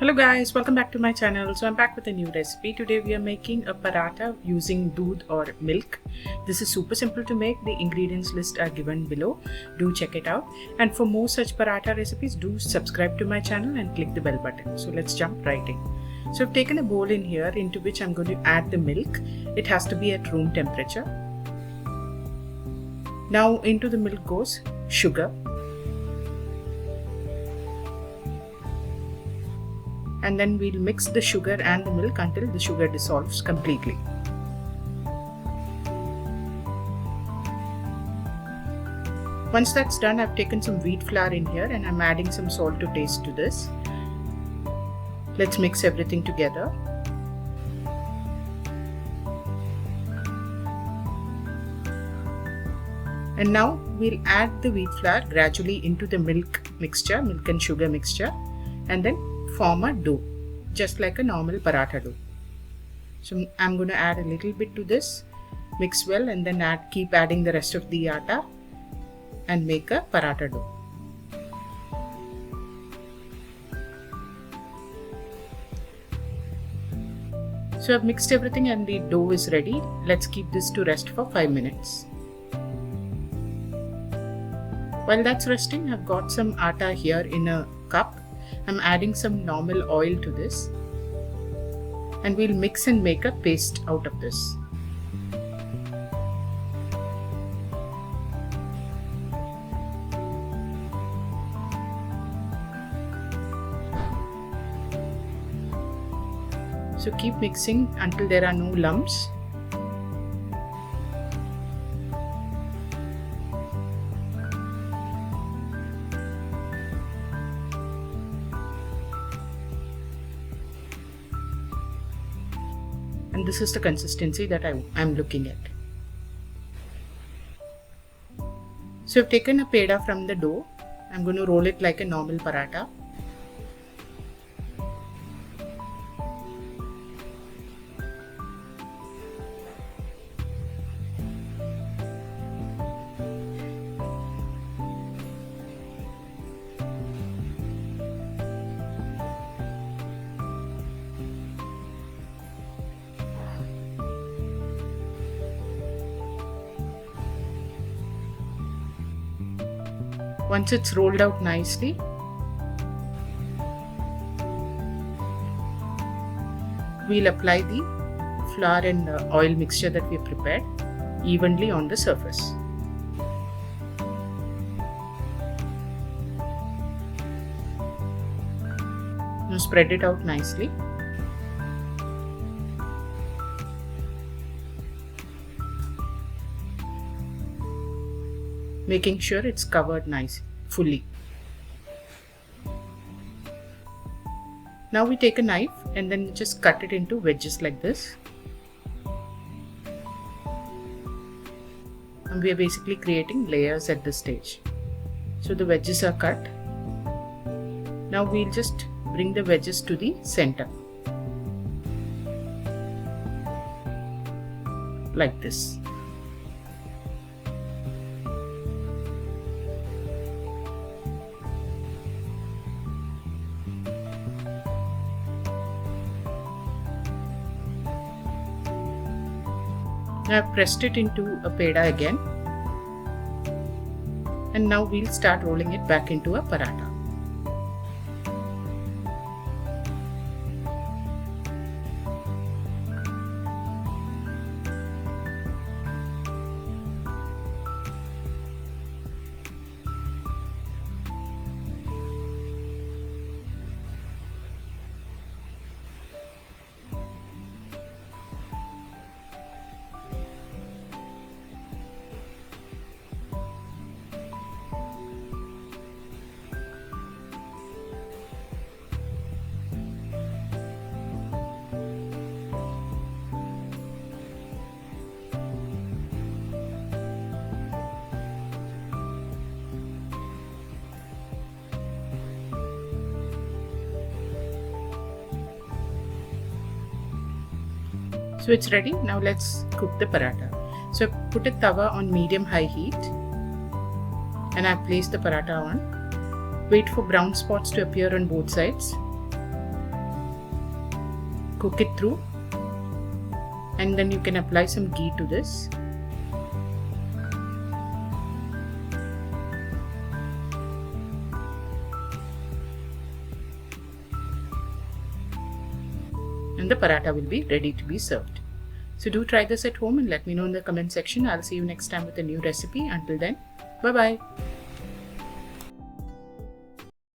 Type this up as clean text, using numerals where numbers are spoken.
Hello guys, welcome back to my channel. So I'm back with a new recipe. Today we are making a paratha using Dudh or milk. This is super simple to make. The ingredients list are given below. Do check it out. And for more such paratha recipes, do subscribe to my channel and click the bell button. So let's jump right in. So I've taken a bowl in here into which I'm going to add the milk. It has to be at room temperature. Now into the milk goes sugar. And then we'll mix the sugar and the milk until the sugar dissolves completely. Once that's done, I've taken some wheat flour in here and I'm adding some salt to taste to this. Let's mix everything together. And now we'll add the wheat flour gradually into the milk and sugar mixture, and then form a dough, just like a normal paratha dough. So I'm going to add a little bit to this, mix well, and then keep adding the rest of the atta and make a paratha dough. So I've mixed everything and the dough is ready. Let's keep this to rest for 5 minutes. While that's resting, I've got some atta here in a cup. I'm adding some normal oil to this and we'll mix and make a paste out of this. So keep mixing until there are no lumps. And this is the consistency that I'm looking at. So I've taken a peda from the dough. I'm going to roll it like a normal paratha. Once it's rolled out nicely, we'll apply the flour and oil mixture that we have prepared evenly on the surface. Now spread it out nicely. Making sure it's covered fully. Now we take a knife and then just cut it into wedges like this. And we are basically creating layers at this stage. So the wedges are cut. Now we'll just bring the wedges to the center. Like this. I've pressed it into a peda again, and now we'll start rolling it back into a paratha. So it's ready. Now let's cook the paratha. So I put a tawa on medium-high heat and I place the paratha on. Wait for brown spots to appear on both sides. cook it through, and then you can apply some ghee to this. And the paratha will be ready to be served. So do try this at home and let me know in the comment section. I'll see you next time with a new recipe. Until then, bye bye.